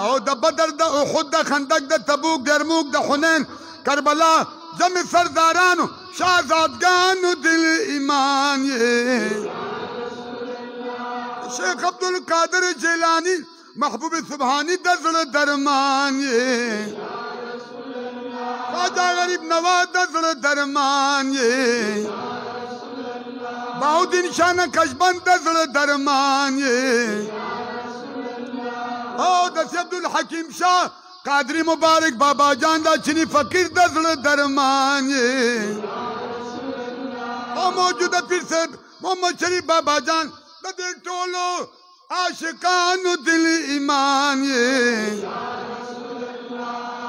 او د بدر د احد د خندق د تبوک د یرموک د حنین کربلا جمع سردارانو شهزادگانو دل ایمان یہ شیخ عبدالقادر جیلانی محبوب سبحانی دزل درمان یہ خواجہ غریب نواز دزل درمان یہ بہودین شاہ کشبند دزل درمان یہ او دسی عبدالحکیم شاہ قادری مبارک بابا جان دا چنی فقیر دزل درمان یہ او موجود پیر صاحب محمد شریف بابا جان دا دل ٹولو عاشقان دل ایمان یہ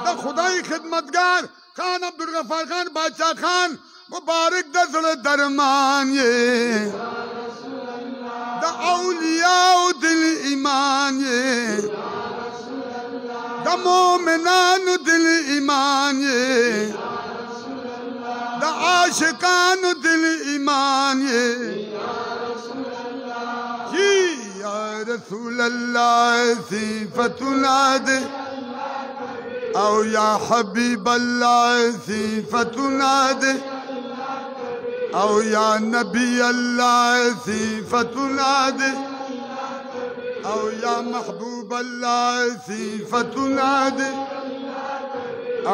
دا خدای خدمتگار خان عبدالغفار خان بادشاہ خان مبارک دزل درمان یہ دا اولیاء دل ایمان یہ دا مومنان دل ایمان یہ دا عاشقان دل ایمان یہ جی یا رسول اللہ صفتنا دے او یا حبیب اللہ صفتنا دے او یا نبی اللہ صفتنا دے او یا محبوب اللہ صفتنا دے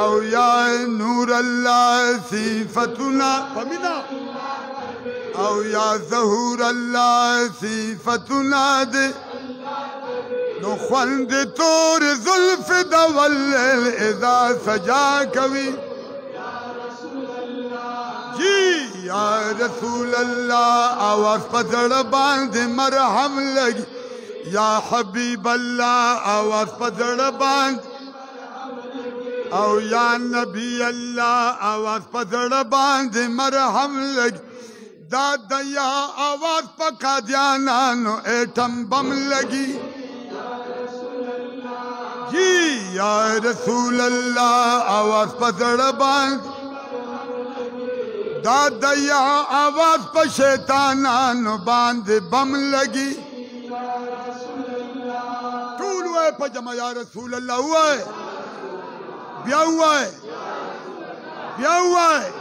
او یا نور اللہ صفتنا او یا ظہور اللہ صفتنا دے نو خوند تور ظلف دولل اذا سجا کوی جی یا رسول اللہ آواز پتڑ باندھ مرحم لگی یا حبیب اللہ آواز پتڑ باندھ او یا نبی اللہ آواز پتڑ باندھ مرحم لگی دادا یا آواز پکا دیانانو ایٹم بم لگی جی یا رسول اللہ آواز پتڑ باندھ دادا یا آواز پا شیطانانو باندھ بم لگی طول ہوئے پا جمع یا رسول اللہ ہوا ہے بیا ہوا ہے